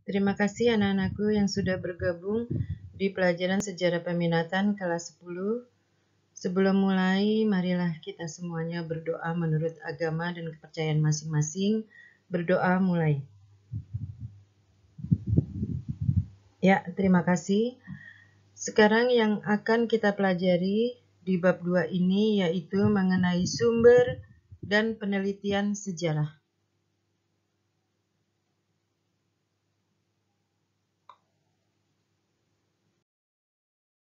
Terima kasih anak-anakku yang sudah bergabung di pelajaran sejarah peminatan kelas 10. Sebelum mulai, marilah kita semuanya berdoa menurut agama dan kepercayaan masing-masing. Berdoa mulai. Ya, terima kasih. Sekarang yang akan kita pelajari di bab 2 ini yaitu mengenai sumber dan penelitian sejarah.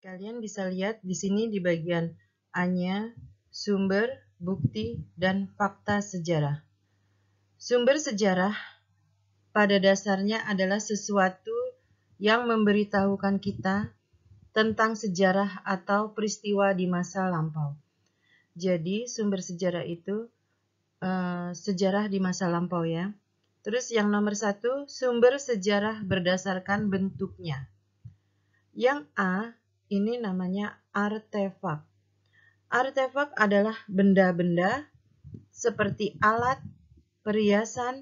Kalian bisa lihat di sini di bagian A-nya, sumber, bukti, dan fakta sejarah. Sumber sejarah pada dasarnya adalah sesuatu yang memberitahukan kita tentang sejarah atau peristiwa di masa lampau. Jadi sumber sejarah itu sejarah di masa lampau ya. Terus yang nomor 1, sumber sejarah berdasarkan bentuknya. Yang A ini namanya artefak. Artefak adalah benda-benda seperti alat, perhiasan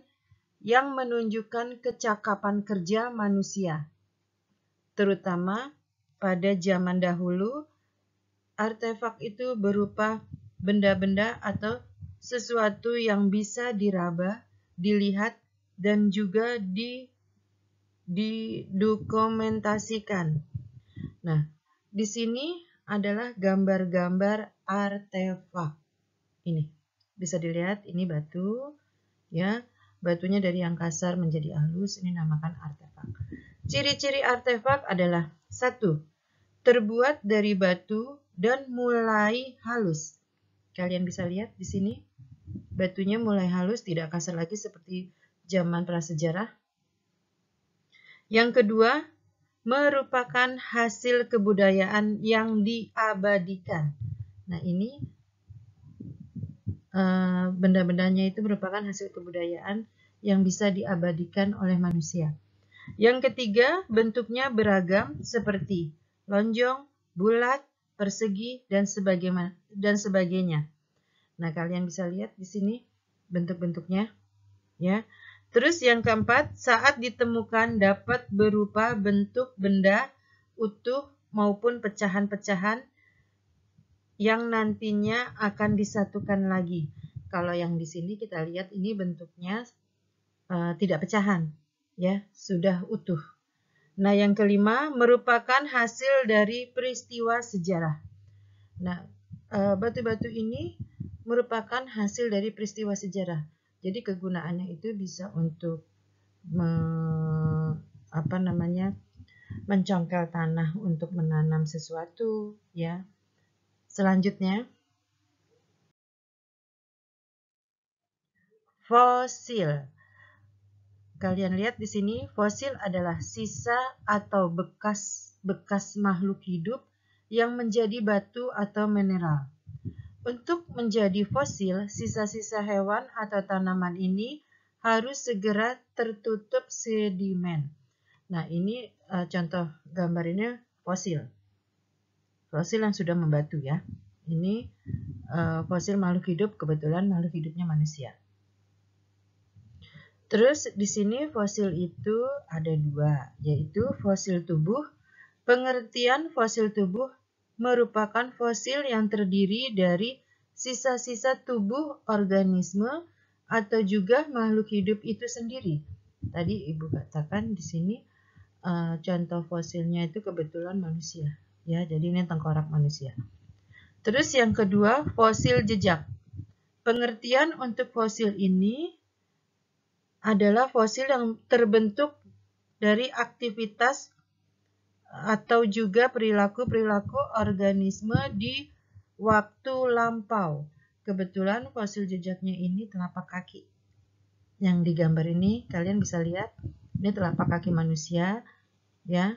yang menunjukkan kecakapan kerja manusia. Terutama pada zaman dahulu, artefak itu berupa benda-benda atau sesuatu yang bisa diraba, dilihat, dan juga didokumentasikan. Nah, di sini adalah gambar-gambar artefak. Ini bisa dilihat, ini batu, ya, batunya dari yang kasar menjadi halus, ini namakan artefak. Ciri-ciri artefak adalah 1. Terbuat dari batu dan mulai halus. Kalian bisa lihat di sini, batunya mulai halus, tidak kasar lagi seperti zaman prasejarah. Yang kedua, merupakan hasil kebudayaan yang diabadikan. Nah, ini benda-bendanya itu merupakan hasil kebudayaan yang bisa diabadikan oleh manusia. Yang ketiga, bentuknya beragam seperti lonjong, bulat, persegi, dan sebagainya. Nah, kalian bisa lihat di sini bentuk-bentuknya, ya. Terus yang keempat, saat ditemukan dapat berupa bentuk benda utuh maupun pecahan-pecahan yang nantinya akan disatukan lagi. Kalau yang di sini kita lihat ini bentuknya tidak pecahan, ya, sudah utuh. Nah, yang kelima merupakan hasil dari peristiwa sejarah. Nah, batu-batu ini merupakan hasil dari peristiwa sejarah. Jadi kegunaannya itu bisa untuk mencongkel tanah untuk menanam sesuatu, ya. Selanjutnya, fosil. Kalian lihat di sini, fosil adalah sisa atau bekas makhluk hidup yang menjadi batu atau mineral. Untuk menjadi fosil, sisa-sisa hewan atau tanaman ini harus segera tertutup sedimen. Nah, ini contoh gambar ini fosil. Fosil yang sudah membatu ya. Ini fosil makhluk hidup, kebetulan makhluk hidupnya manusia. Terus di sini fosil itu ada 2, yaitu fosil tubuh. Pengertian fosil tubuh merupakan fosil yang terdiri dari sisa-sisa tubuh organisme atau juga makhluk hidup itu sendiri. Tadi Ibu katakan di sini contoh fosilnya itu kebetulan manusia, ya. Jadi ini tengkorak manusia. Terus yang kedua, fosil jejak. Pengertian untuk fosil ini adalah fosil yang terbentuk dari aktivitas atau juga perilaku-perilaku organisme di waktu lampau. Kebetulan fosil jejaknya ini telapak kaki. Yang digambar ini kalian bisa lihat, ini telapak kaki manusia, ya.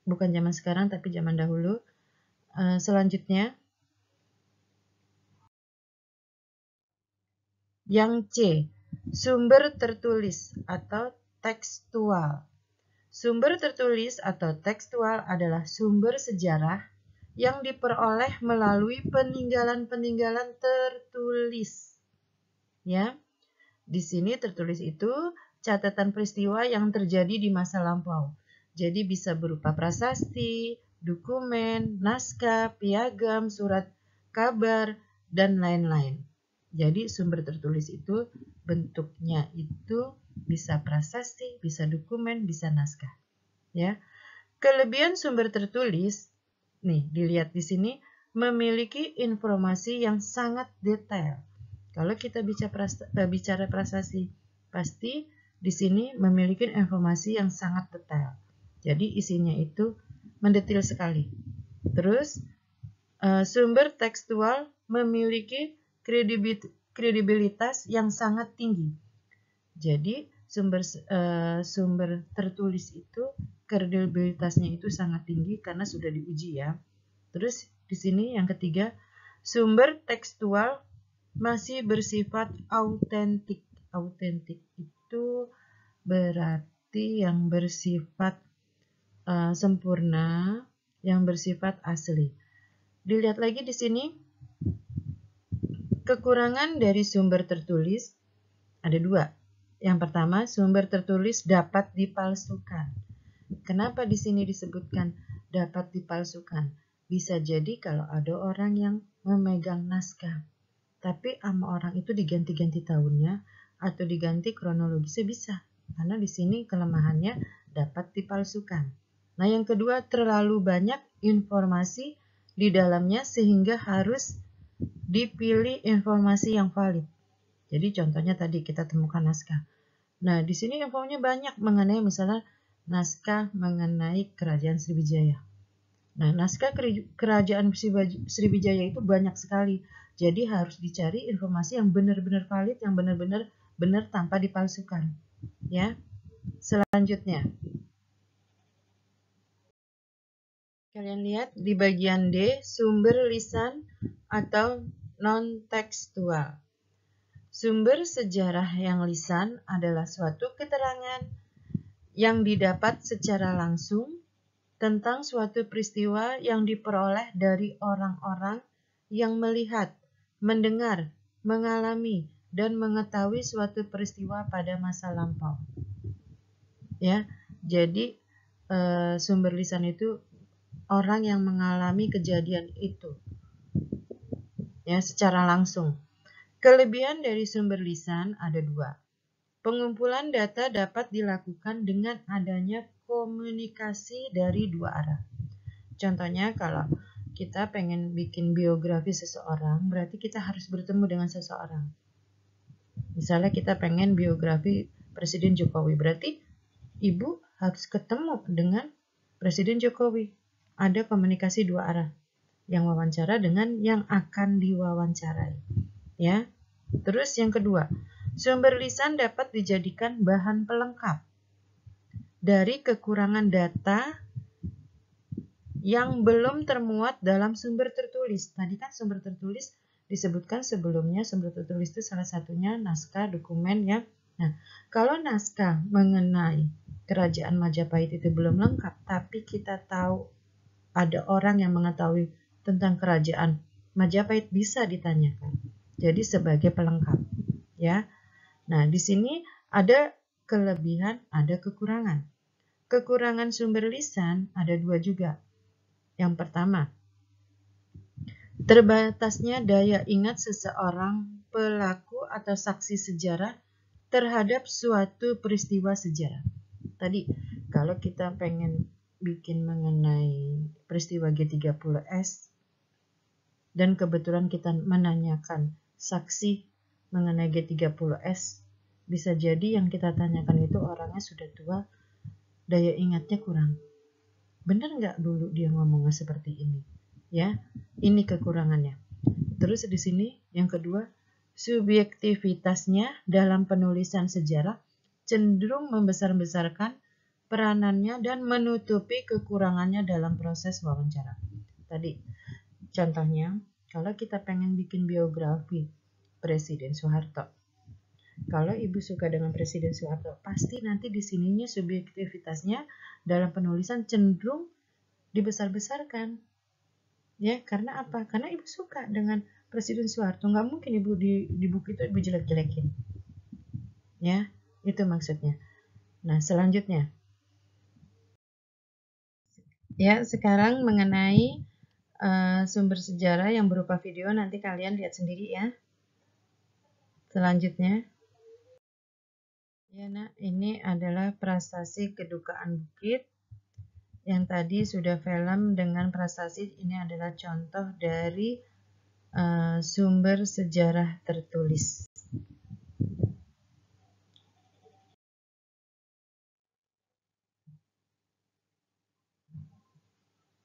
Bukan zaman sekarang tapi zaman dahulu. Selanjutnya, yang C, sumber tertulis atau tekstual. Sumber tertulis atau tekstual adalah sumber sejarah yang diperoleh melalui peninggalan-peninggalan tertulis. Ya. Di sini tertulis itu catatan peristiwa yang terjadi di masa lampau. Jadi bisa berupa prasasti, dokumen, naskah, piagam, surat kabar, dan lain-lain. Jadi sumber tertulis itu bentuknya itu bisa prasasti, bisa dokumen, bisa naskah. Ya. Kelebihan sumber tertulis, nih dilihat di sini, memiliki informasi yang sangat detail. Kalau kita bicara prasasti, pasti di sini memiliki informasi yang sangat detail. Jadi isinya itu mendetil sekali. Terus sumber tekstual memiliki kredibilitas yang sangat tinggi. Jadi sumber tertulis itu kredibilitasnya itu sangat tinggi karena sudah diuji ya. Terus di sini yang ketiga, sumber tekstual masih bersifat autentik. Autentik itu berarti yang bersifat sempurna, yang bersifat asli. Dilihat lagi di sini, kekurangan dari sumber tertulis ada dua. Yang pertama, sumber tertulis dapat dipalsukan. Kenapa di sini disebutkan dapat dipalsukan? Bisa jadi kalau ada orang yang memegang naskah, tapi sama orang itu diganti-ganti tahunnya atau diganti kronologisnya bisa. Karena di sini kelemahannya dapat dipalsukan. Nah, yang kedua, terlalu banyak informasi di dalamnya sehingga harus dipilih informasi yang valid. Jadi contohnya tadi kita temukan naskah. Nah, di sini infonya banyak mengenai misalnya naskah mengenai Kerajaan Sriwijaya. Nah, naskah Kerajaan Sriwijaya itu banyak sekali. Jadi harus dicari informasi yang benar-benar valid, yang benar-benar benar tanpa dipalsukan. Ya. Selanjutnya. Kalian lihat di bagian D, sumber lisan atau non-tekstual. Sumber sejarah yang lisan adalah suatu keterangan yang didapat secara langsung tentang suatu peristiwa yang diperoleh dari orang-orang yang melihat, mendengar, mengalami, dan mengetahui suatu peristiwa pada masa lampau. Ya, jadi sumber lisan itu orang yang mengalami kejadian itu, ya, secara langsung. Kelebihan dari sumber lisan ada dua. Pengumpulan data dapat dilakukan dengan adanya komunikasi dari dua arah. Contohnya kalau kita pengen bikin biografi seseorang, berarti kita harus bertemu dengan seseorang. Misalnya kita pengen biografi Presiden Jokowi, berarti Ibu harus ketemu dengan Presiden Jokowi. Ada komunikasi dua arah, yang wawancara dengan yang akan diwawancarai. Ya. Terus yang kedua, sumber lisan dapat dijadikan bahan pelengkap dari kekurangan data yang belum termuat dalam sumber tertulis. Tadi kan sumber tertulis disebutkan sebelumnya, sumber tertulis itu salah satunya naskah, dokumen ya. Nah, kalau naskah mengenai Kerajaan Majapahit itu belum lengkap, tapi kita tahu ada orang yang mengetahui tentang Kerajaan Majapahit, bisa ditanyakan. Jadi sebagai pelengkap, ya. Nah, di sini ada kelebihan, ada kekurangan. Kekurangan sumber lisan ada dua juga. Yang pertama, terbatasnya daya ingat seseorang pelaku atau saksi sejarah terhadap suatu peristiwa sejarah. Tadi, kalau kita pengen bikin mengenai peristiwa G30S, dan kebetulan kita menanyakan saksi mengenai G30S, bisa jadi yang kita tanyakan itu orangnya sudah tua, daya ingatnya kurang. Benar nggak dulu dia ngomongnya seperti ini? Ya, ini kekurangannya. Terus di sini yang kedua, subjektivitasnya dalam penulisan sejarah cenderung membesar-besarkan peranannya dan menutupi kekurangannya dalam proses wawancara. Tadi, contohnya, kalau kita pengen bikin biografi Presiden Soeharto, kalau Ibu suka dengan Presiden Soeharto, pasti nanti di sininya subjektivitasnya dalam penulisan cenderung dibesar-besarkan. Ya, karena apa? Karena Ibu suka dengan Presiden Soeharto. Nggak mungkin Ibu di buku itu Ibu jelek-jelekin. Ya, Itu maksudnya. Nah, selanjutnya. Ya, sekarang mengenai sumber sejarah yang berupa video, nanti kalian lihat sendiri ya. Selanjutnya. Ya, nah, ini adalah prastasi Kedukaan Bukit. Yang tadi sudah film dengan prastasi, ini adalah contoh dari sumber sejarah tertulis.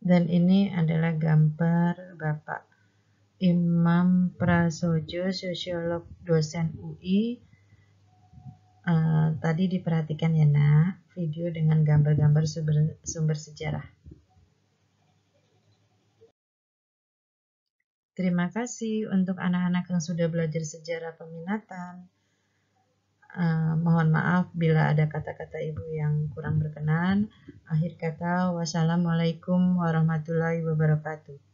Dan ini adalah gambar Bapak Imam Prasojo, sosiolog dosen UI. Tadi diperhatikan ya nak, video dengan gambar-gambar sumber sejarah. Terima kasih untuk anak-anak yang sudah belajar sejarah peminatan. Mohon maaf bila ada kata-kata ibu yang kurang berkenan. Akhir kata, wassalamualaikum warahmatullahi wabarakatuh.